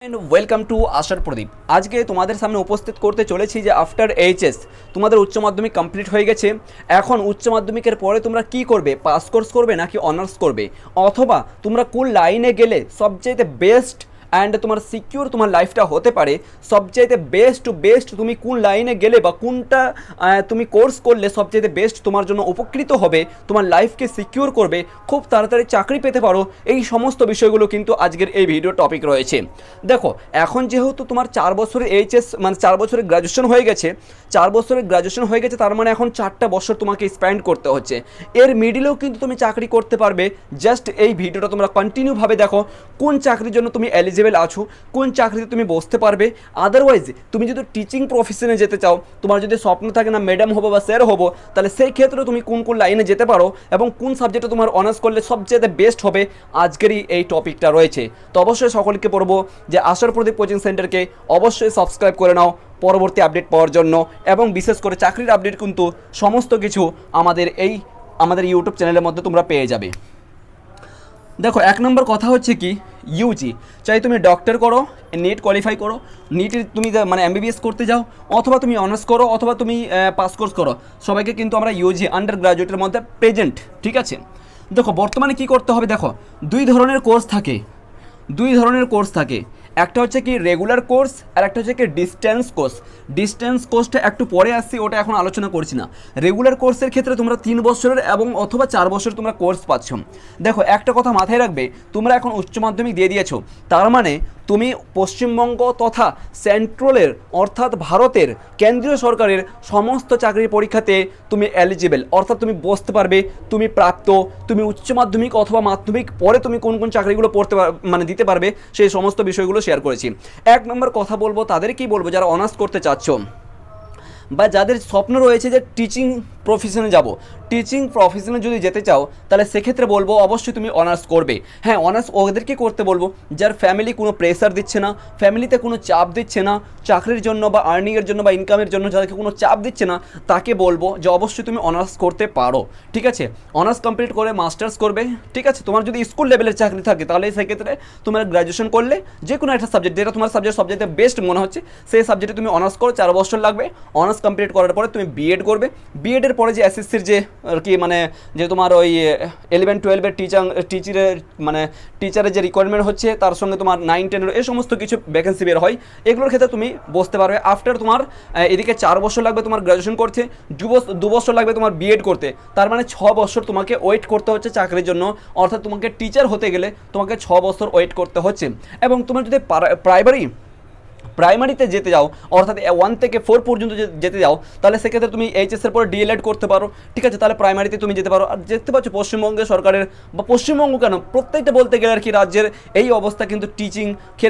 And welcome to আশার প্রদীপ। আজকে তোমাদের সামনে উপস্থিত করতে চলেছি যে আফটার এইচএস তোমাদের উচ্চ মাধ্যমিক কমপ্লিট হয়ে গেছে। এখন উচ্চ মাধ্যমিকের পরে তোমরা কি করবে, পাস কোর্স করবে নাকি অনার্স করবে, অথবা তোমরা কোন লাইনে গেলে সবচেয়ে বেস্ট অ্যান্ড তোমার সিকিউর তোমার লাইফটা হতে পারে, সবচাইতে বেস্ট টু বেস্ট তুমি কোন লাইনে গেলে বা কোনটা তুমি কোর্স করলে সবচাইতে বেস্ট তোমার জন্য উপকৃত হবে, তোমার লাইফকে সিকিউর করবে, খুব তাড়াতাড়ি চাকরি পেতে পারো, এই সমস্ত বিষয়গুলো কিন্তু আজকের এই ভিডিও টপিক রয়েছে। দেখো, এখন যেহেতু তোমার 4 বছরের এইচএস মানে 4 বছরের গ্র্যাজুয়েশন হয়ে গেছে, 4 বছরের গ্র্যাজুয়েশন হয়ে গেছে, তার মানে এখন 4টা বছর তোমাকে স্পেন্ড করতে হচ্ছে। এর মিডিলেও কিন্তু তুমি চাকরি করতে পারবে। জাস্ট এই ভিডিওটা তোমরা কন্টিনিউভাবে দেখো, কোন চাকরির জন্য তুমি এলিজিবল আছো, কোন চাকরিতে তুমি বসতে পারবে। আদারওয়াইজ তুমি যদি টিচিং প্রফেশনে যেতে চাও, তোমার যদি স্বপ্ন থাকে না ম্যাডাম হবো বা স্যার হবো, তাহলে সেই ক্ষেত্রে তুমি কোন কোন লাইনে যেতে পারো এবং কোন সাবজেক্টে তোমার অনার্স করলে সবচেয়ে বেস্ট হবে, আজকেরই এই টপিকটা রয়েছে। তো অবশ্যই সকলকে বলবো যে আশার প্রদীপ কোচিং সেন্টারকে অবশ্যই সাবস্ক্রাইব করে নাও পরবর্তী আপডেট পাওয়ার জন্য, এবং বিশেষ করে চাকরির আপডেট কিন্তু সমস্ত কিছু আমাদের ইউটিউব চ্যানেলের মধ্যে তোমরা পেয়ে যাবে। দেখো, 1 নম্বর কথা হচ্ছে কি, ইউজি চাই তুমি ডক্টর করো, নেট কোয়ালিফাই করো, নিটের তুমি মানে এমবিবিএস করতে যাও, অথবা তুমি অনার্স করো, অথবা তুমি পাস কোর্স করো, সবাইকে কিন্তু আমরা ইউজি আন্ডার গ্রাজুয়েটের মধ্যে প্রেজেন্ট। ঠিক আছে, দেখো বর্তমানে কি করতে হবে, দেখো দুই ধরনের কোর্স থাকে। একটা হচ্ছে কি রেগুলার কোর্স, আর একটা হচ্ছে কি ডিস্টেন্স কোর্স। ডিস্টেন্স কোর্সটা একটু পরে আসছি, ওটা এখন আলোচনা করছি না। রেগুলার কোর্সের ক্ষেত্রে তোমরা 3 বছরের এবং অথবা 4 বছর তোমরা কোর্স পাচ্ছ। দেখো, একটা কথা মাথায় রাখবে, তোমরা এখন উচ্চ মাধ্যমিক দিয়ে দিয়েছো, তার মানে তুমি পশ্চিমবঙ্গ তথা সেন্ট্রালের অর্থাৎ ভারতের কেন্দ্রীয় সরকারের সমস্ত চাকরির পরীক্ষাতে তুমি এলিজিবল, অর্থাৎ তুমি বসতে পারবে, তুমি প্রাপ্ত, তুমি উচ্চ মাধ্যমিক অথবা মাধ্যমিক পরে তুমি কোন কোন চাকরিগুলো মানে দিতে পারবে, সেই সমস্ত বিষয়গুলো শেয়ার করেছি। 1 নম্বর কথা বলবো, তাদের কি বলবো যারা অনার্স করতে চাচ্ছ বা যাদের স্বপ্ন রয়েছে যে টিচিং প্রফেশনে যাব, টিচিং প্রফেশনে যদি যেতে চাও, তাহলে সেক্ষেত্রে বলবো অবশ্যই তুমি অনার্স করবে। হ্যাঁ, অনার্স ওদেরকে করতে বলবো যার ফ্যামিলি কোনো প্রেশার দিচ্ছে না, ফ্যামিলিতে কোনো চাপ দিচ্ছে না, চাকরির জন্য বা আর্নিংয়ের জন্য বা ইনকামের জন্য যাদেরকে কোনো চাপ দিচ্ছে না, তাকে বলবো যে অবশ্যই তুমি অনার্স করতে পারো। ঠিক আছে, অনার্স কমপ্লিট করে মাস্টার্স করবে। ঠিক আছে, তোমার যদি স্কুল লেভেলের চাকরি থাকে, তাহলে সেক্ষেত্রে তোমার গ্র্যাজুয়েশন করলে যে কোনো একটা সাবজেক্ট, যেটা তোমার সাবজেক্ট সবচেয়ে বেস্ট মনে হচ্ছে, সেই সাবজেক্টে তুমি অনার্স করো, 4 বছর লাগবে। অনার্স কমপ্লিট করার পরে তুমি বিএড করবে। বিএডের পরে যে এসএসসির যে আর কি মানে যে তোমার ওই 11-12-এর টিচারের যে রিকোয়ারমেন্ট হচ্ছে, তার সঙ্গে তোমার 9-10-এর এই সমস্ত কিছু ভ্যাকেন্সি বের হয়, এগুলোর ক্ষেত্রে তুমি বসতে পারবে। আফটার তোমার এদিকে 4 বছর লাগবে তোমার গ্র্যাজুয়েশন করতে, 2 বছর লাগবে তোমার বিএড করতে, তার মানে 6 বছর তোমাকে ওয়েট করতে হচ্ছে চাকরির জন্য। অর্থাৎ তোমাকে টিচার হতে গেলে তোমাকে 6 বছর ওয়েট করতে হচ্ছে। এবং তোমার যদি প্রাইমারিতে যেতে যাও, অর্থাৎ 1 থেকে 4 পর্যন্ত যেতে যাও, তাহলে সেক্ষেত্রে তুমি এইচএসের পরে ডিএলএড করতে পারো। ঠিক আছে, তাহলে প্রাইমারিতে তুমি যেতে পারো। আর দেখতে পাচ্ছ পশ্চিমবঙ্গের সরকারের, বা পশ্চিমবঙ্গ কেন, প্রত্যেকটা বলতে গেলে আর কি রাজ্যের এই অবস্থা, কিন্তু টিচিং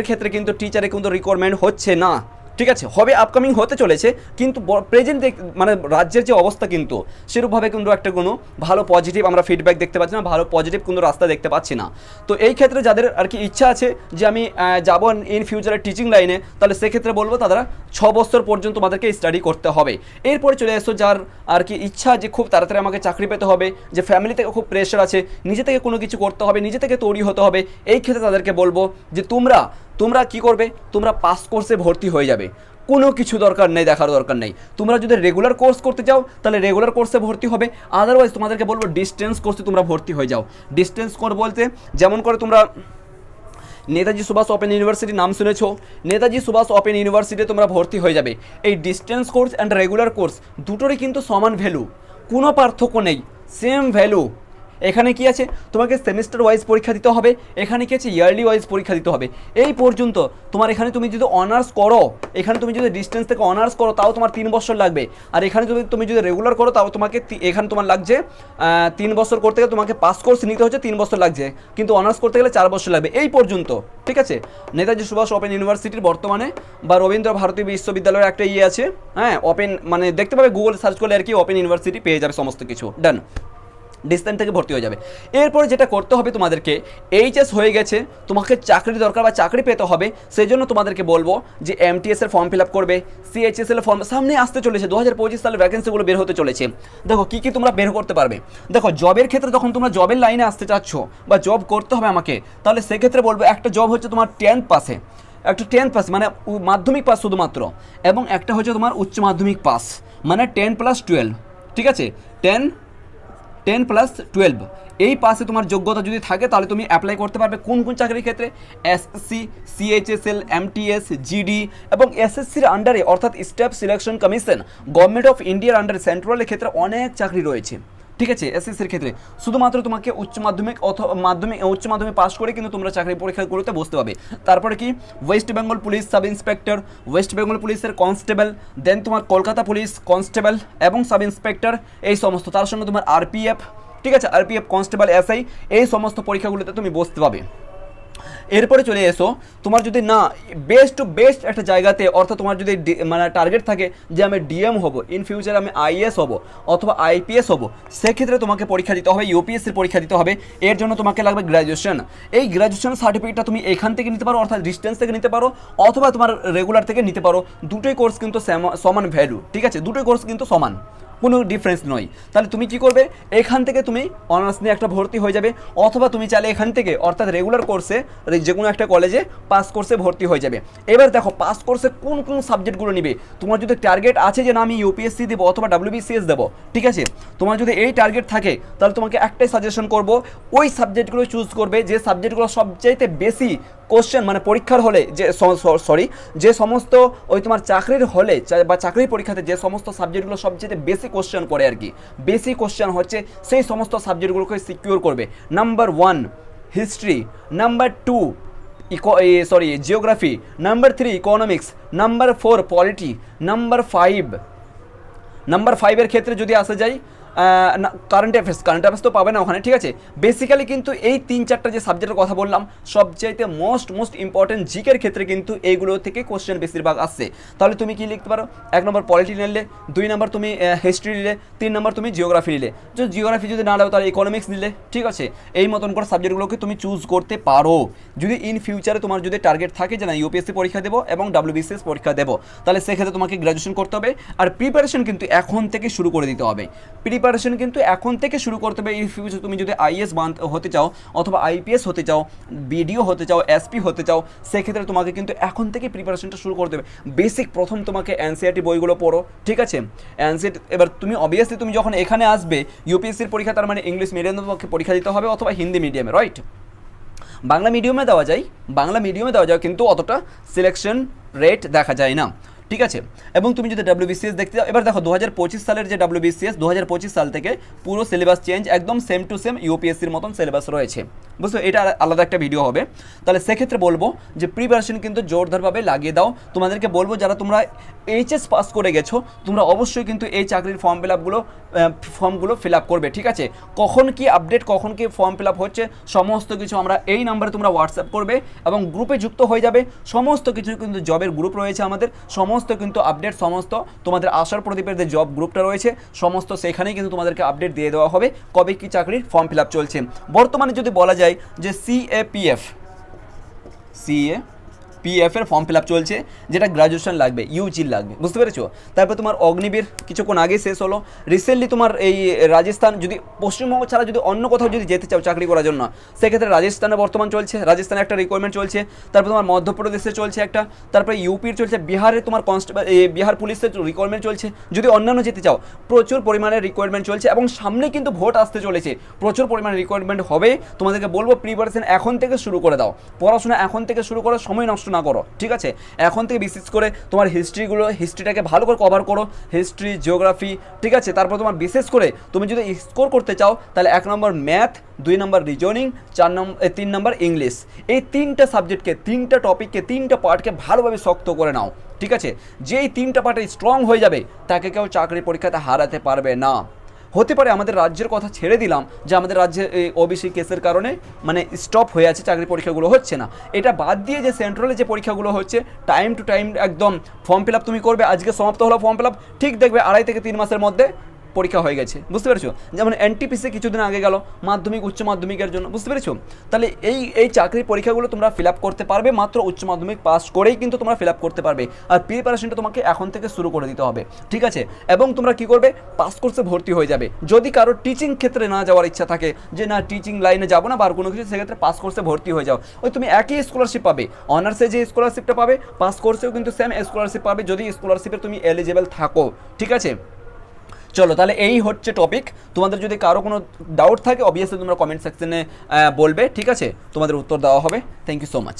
ক্ষেত্রে কিন্তু টিচারের কিন্তু রিকোয়ারমেন্ট হচ্ছে না। ঠিক আছে, হবে, আপকামিং হতে চলেছে, কিন্তু প্রেজেন্ট মানে রাজ্যের যে অবস্থা কিন্তু সেরূপভাবে কিন্তু একটা কোনো ভালো পজিটিভ আমরা ফিডব্যাক দেখতে পাচ্ছি না, ভালো পজিটিভ কোনো রাস্তা দেখতে পাচ্ছি না। তো এই ক্ষেত্রে যাদের আর কি ইচ্ছা আছে যে আমি যাবো ইন ফিউচারে টিচিং লাইনে, তাহলে সেক্ষেত্রে বলবো তারা 6 বছর পর্যন্ত তোমাদেরকে স্টাডি করতে হবে। এরপরে চলে এসো যার আর কি ইচ্ছা যে খুব তাড়াতাড়ি আমাকে চাকরি পেতে হবে, যে ফ্যামিলি থেকে খুব প্রেশার আছে, নিজে থেকে কোনো কিছু করতে হবে, নিজে থেকে তৈরি হতে হবে, এই ক্ষেত্রে তাদেরকে বলবো যে তোমরা কি করবে, তোমরা পাস কোর্সে ভর্তি হয়ে যাবে। কোনো কিছু দরকার নেই, দেখার দরকার নেই। তোমরা যদি রেগুলার কোর্স করতে চাও, তাহলে রেগুলার কোর্সে ভর্তি হবে। আদারওয়াইজ তোমাদেরকে বলবো ডিস্টেন্স কোর্সে তোমরা ভর্তি হয়ে যাও। ডিস্টেন্স কোর্স বলতে যেমন করে তোমরা নেতাজি সুভাষ ওপেন ইউনিভার্সিটি নাম শুনেছো, নেতাজি সুভাষ ওপেন ইউনিভার্সিটি তোমরা ভর্তি হয়ে যাবে। এই distance course and regular course দুটোরই কিন্তু সমান ভ্যালু, কোনো পার্থক্য নেই, সেম ভ্যালু। এখানে কি আছে, তোমাকে সেমিস্টার ওয়াইজ পরীক্ষা দিতে হবে, এখানে কি আছে ইয়ারলি ওয়াইজ পরীক্ষা দিতে হবে। এই পর্যন্ত তোমার এখানে তুমি যদি অনার্স করো, এখানে তুমি যদি ডিস্টেন্স থেকে অনার্স করো, তাও তোমার 3 বছর লাগবে। আর এখানে তুমি যদি রেগুলার করো, তাও তোমাকে এখানে তোমার লাগছে 3 বছর করতে গেলে তোমাকে পাস কোর্স নিতে হচ্ছে 3 বছর লাগছে, কিন্তু অনার্স করতে গেলে 4 বছর লাগবে। এই পর্যন্ত ঠিক আছে। নেতাজি সুভাষ ওপেন ইউনিভার্সিটির বর্তমানে বা রবীন্দ্র ভারতী বিশ্ববিদ্যালয়ের একটা আছে, হ্যাঁ, ওপেন মানে দেখতে পাবে, গুগল সার্চ করলে আর কি ওপেন ইউনিভার্সিটি পেয়ে যাবে, সমস্ত কিছু ডান, ডিস্টেন্স থেকে ভর্তি হয়ে যাবে। এরপরে যেটা করতে হবে তোমাদেরকে, এইচএস হয়ে গেছে, তোমাকে চাকরি দরকার বা চাকরি পেতে হবে, সেই জন্য তোমাদেরকে বলবো যে এমটিএস এর ফর্ম ফিল আপ করবে, সিএইচএস এর ফর্ম সামনে আসতে চলেছে, 2025 সালে ভ্যাকেন্সিগুলো বের হতে চলেছে। দেখো কী কী তোমরা বের করতে পারবে। দেখো জবের ক্ষেত্রে যখন তোমরা জবের লাইনে আসতে চাচ্ছ বা জব করতে হবে আমাকে, তাহলে সেক্ষেত্রে বলবো একটা জব হচ্ছে তোমার 10th পাসে, একটা 10 পাস মানে মাধ্যমিক পাস শুধুমাত্র, এবং একটা হচ্ছে তোমার উচ্চ মাধ্যমিক পাস মানে 10+12, ঠিক আছে, 10+12 এই পাশে তোমার যোগ্যতা যদি থাকে তাহলে তুমি অ্যাপ্লাই করতে পারবে কোন কোন চাকরির ক্ষেত্রে, এসএসসি, সিএইচএসএল, এমটিএস, জিডি এবং এসএসসির আন্ডারে অর্থাৎ staff selection commission, government of ইন্ডিয়ার আন্ডারে সেন্ট্রালের ক্ষেত্রে অনেক চাকরি রয়েছে, ঠিক আছে। এসএসসির ক্ষেত্রে শুধুমাত্র তোমাকে উচ্চ মাধ্যমিক অথবা উচ্চ মাধ্যমিক পাস করে কিন্তু তোমরা চাকরি পরীক্ষাগুলোতে বসতে পারবে। তারপরে কি West Bengal police sub inspector, West Bengal পুলিশের কনস্টেবল, দেন তোমার কলকাতা পুলিশ কনস্টেবল এবং সাব ইন্সপেক্টর, এই সমস্ত, তার সঙ্গে তোমার আরপিএফ, ঠিক আছে, আরপিএফ কনস্টেবল, এসআই, এই সমস্ত পরীক্ষাগুলোতে তুমি বসতে পাবে। এরপরে চলে এসো, তোমার যদি না বেস্ট টু বেস্ট একটা জায়গাতে, অর্থাৎ তোমার যদি মানে টার্গেট থাকে যে আমি ডিএম হব, ইন ফিউচার আমি আইএস হব অথবা আইপিএস হব, সেক্ষেত্রে তোমাকে পরীক্ষা দিতে হবে, ইউপিএসসির পরীক্ষা দিতে হবে। এর জন্য তোমাকে লাগবে গ্র্যাজুয়েশন। এই গ্র্যাজুয়েশন সার্টিফিকেটটা তুমি এখান থেকে নিতে পারো, অর্থাৎ ডিস্টেন্স থেকে নিতে পারো অথবা তোমার রেগুলার থেকে নিতে পারো। দুটোই কোর্স কিন্তু সমান ভ্যালু, ঠিক আছে, দুটোই কোর্স কিন্তু সমান, কোনো ডিফারেন্স নয়। তাহলে তুমি কি করবে, এখান থেকে তুমি অনার্স নিয়ে একটা ভর্তি হয়ে যাবে, অথবা তুমি চাইলে এখান থেকে অর্থাৎ রেগুলার কোর্সে যে কোনো একটা কলেজে পাস কোর্সে ভর্তি হয়ে যাবে। এবার দেখো পাস কোর্সে কোন কোন সাবজেক্টগুলো নিবে। তোমার যদি টার্গেট আছে যে না আমি ইউপিএসসি দেবো অথবা ডাব্লিউবিসিএস দেবো, ঠিক আছে, তোমার যদি এই টার্গেট থাকে তাহলে তোমাকে একটাই সাজেশন করব, ওই সাবজেক্টগুলো চুজ করবে যে সাবজেক্টগুলো সবচাইতে বেশি কোশ্চেন মানে পরীক্ষার হলে যে যে সমস্ত ওই তোমার চাকরির হলে বা চাকরির পরীক্ষাতে যে সমস্ত সাবজেক্টগুলো সবচেয়ে বেশি কোশ্চেন করে আর কি, বেশি কোশ্চেন হচ্ছে সেই সমস্ত সাবজেক্টগুলোকে সিকিউর করবে। Number 1 history, number 2 geography, number 3 economics, number 4 polity, number 5 এর ক্ষেত্রে যদি আসা যায় কারেন্ট অ্যাফেয়ার্স তো পাবে না ওখানে, ঠিক আছে। বেসিক্যালি কিন্তু এই 3-4টা যে সাবজেক্টের কথা বললাম সবচাইতে মোস্ট ইম্পর্টেন্ট জিকের ক্ষেত্রে কিন্তু এইগুলো থেকে কোশ্চেন বেশিরভাগ আসছে। তাহলে তুমি কি লিখতে পারো, 1 নম্বর পলিটি নিলে, 2 নম্বর তুমি হিস্ট্রি নিলে, 3 নম্বর তুমি জিওগ্রাফি নিলে, যদি জিওগ্রাফি যদি না নাও তাহলে ইকোনমিক্স নিলে, ঠিক আছে। এই মতন করে সাবজেক্টগুলোকে তুমি চুজ করতে পারো যদি ইন ফিউচারে তোমার যদি টার্গেট থাকে যে না ইউপিএসসি পরীক্ষা দেবো এবং ডাব্লিউবিসিএস পরীক্ষা দেবো, তাহলে সেক্ষেত্রে তোমাকে গ্র্যাজুয়েশন করতে হবে। আর প্রিপারেশন কিন্তু এখন থেকে শুরু করে দিতে হবে, প্রিপারেশন কিন্তু এখন থেকে শুরু করতে হবে। ইন ফিউচার তুমি যদি আইএস হতে চাও অথবা আইপিএস হতে চাও, বিডিও হতে চাও, এসপি হতে চাও, সেক্ষেত্রে তোমাকে কিন্তু এখন থেকে প্রিপারেশনটা শুরু করতে হবে। বেসিক প্রথম তোমাকে এনসিইআরটি বইগুলো পড়ো, ঠিক আছে, এনসিইআরটি। এবার তুমি অবভিয়াসলি তুমি যখন এখানে আসবে ইউপিএসসির পরীক্ষা, তার মানে ইংলিশ মিডিয়ামে তোমাকে পরীক্ষা দিতে হবে অথবা হিন্দি মিডিয়ামে, রাইট। বাংলা মিডিয়ামে দেওয়া যায় কিন্তু অতটা সিলেকশন রেট দেখা যায় না, ঠিক আছে। এবং তুমি যদি ডাব্লিউবিসিএস দেখতে যাও, এবার দেখো 2025 সালের যে ডাব্লিউবিসিএস 2025 সাল থেকে পুরো সিলেবাস চেঞ্জ, একদম সেম টু সেম ইউপিএসসির মতন সিলেবাস রয়েছে, বুঝছো, এটা আলাদা একটা ভিডিও হবে। তাহলে সেক্ষেত্রে বলবো যে প্রিপারেশন কিন্তু জোরদারভাবে লাগিয়ে দাও। তোমাদেরকে বলবো যারা তোমরা এইচএস পাস করে গেছো তোমরা অবশ্যই কিন্তু এই চাকরির ফর্মগুলো ফিল আপ করবে, ঠিক আছে। কখন কি আপডেট, কখন কি ফর্ম ফিল আপ হচ্ছে সমস্ত কিছু আমরা এই নাম্বারে তোমরা হোয়াটসঅ্যাপ করবে এবং গ্রুপে যুক্ত হয়ে যাবে। সমস্ত কিছু কিন্তু জবের গ্রুপ রয়েছে আমাদের, সমস্ত কিন্তু আপডেট, সমস্ত তোমাদের আশার প্রদীপের যে জব গ্রুপটা রয়েছে সমস্ত সেখানেই কিন্তু তোমাদেরকে আপডেট দিয়ে দেওয়া হবে কবে কি চাকরির ফর্ম ফিল আপ চলছে। বর্তমানে যদি বলা যায় যে সিএপিএফ এর ফর্ম ফিল আপ চলছে, যেটা গ্রাজুয়েশন লাগবে, ইউজি লাগবে, বুঝতে পেরেছো। তারপর তোমার অগ্নিবীর কিছুক্ষণ আগে শেষ হলো। রিসেন্টলি তোমার এই রাজস্থান, যদি পশ্চিমবঙ্গ ছাড়া যদি অন্য কোথাও যদি যেতে চাও চাকরি করার জন্য, সেক্ষেত্রে রাজস্থানে বর্তমান চলছে, রাজস্থানে একটা রিকোয়ারমেন্ট চলছে। তারপর তোমার মধ্যপ্রদেশে চলছে একটা, তারপরে ইউপির চলছে, বিহারে তোমার কনস্টেবল বিহার পুলিশের রিকোয়ারমেন্ট চলছে। যদি অন্যান্য যেতে চাও প্রচুর পরিমাণে রিকোয়ারমেন্ট চলছে এবং সামনে কিন্তু ভোট আসতে চলেছে, প্রচুর পরিমাণে রিকোয়ারমেন্ট হবে। তোমাদেরকে বলবো প্রিপারেশন এখন থেকে শুরু করে দাও, পড়াশোনা এখন থেকে শুরু করো, সময় নষ্ট না করো, ঠিক আছে। এখন থেকে বিশেষ করে তোমার হিস্ট্রিটাকে ভালো করে কভার করো, হিস্ট্রি, জিওগ্রাফি, ঠিক আছে। তারপর তোমার বিশেষ করে তুমি যদি স্কোর করতে চাও তাহলে 1 নম্বর ম্যাথ, 2 নম্বর রিজনিং, 3 নম্বর ইংলিশ, এই 3টা সাবজেক্টকে, 3টা টপিককে, 3টা পার্টকে ভালোভাবে শক্ত করে নাও, ঠিক আছে। যেই 3টা পার্টে স্ট্রং হয়ে যাবে তাকে কেউ চাকরি পরীক্ষাতে হারাতে পারবে না। হতে পারে আমাদের রাজ্যের কথা ছেড়ে দিলাম যে আমাদের রাজ্যে ওবিসি কেসের কারণে মানে স্টপ হয়ে আছে, চাকরি পরীক্ষাগুলো হচ্ছে না। এটা বাদ দিয়ে যে সেন্ট্রালে যে পরীক্ষাগুলো হচ্ছে টাইম টু টাইম একদম ফর্ম ফিল আপ তুমি করবে। আজকে সমাপ্ত হলো ফর্ম ফিল আপ, ঠিক দেখবে 2.5 থেকে 3 মাসের মধ্যে পরীক্ষা হয়ে গেছে, বুঝতে পেরেছো? যেমন এনটিপিসি কিছুদিন আগে গেল মাধ্যমিক উচ্চ মাধ্যমিকের জন্য, বুঝতে পেরেছো? তাহলে এই চাকরির পরীক্ষাগুলো তোমরা ফিল আপ করতে পারবে মাত্র উচ্চ মাধ্যমিক পাস করেই কিন্তু তোমরা ফিল আপ করতে পারবে। আর প্রিপারেশনটা তোমাকে এখন থেকে শুরু করে দিতে হবে, ঠিক আছে? এবং তোমরা কি করবে, পাস কোর্সে ভর্তি হয়ে যাবে। যদি কারো টিচিং ক্ষেত্রে না যাওয়ার ইচ্ছা থাকে, যে না টিচিং লাইনে যাবো না বা আর কোনো কিছু, সেক্ষেত্রে পাস কোর্সে ভর্তি হয়ে যাও। ওই তুমি একই স্কলারশিপ পাবে, অনার্সে যে স্কলারশিপটা পাবে পাস কোর্সেও কিন্তু সেম স্কলারশিপ পাবে, যদি স্কলারশিপে তুমি এলিজিবল থাকো, ঠিক আছে? চলো তাহলে এই হচ্ছে টপিক। তোমাদের যদি কারো কোনো ডাউট থাকে অবভিয়াসলি তোমরা কমেন্ট সেকশনে বলবে, ঠিক আছে? তোমাদের উত্তর দেওয়া হবে। Thank you so much.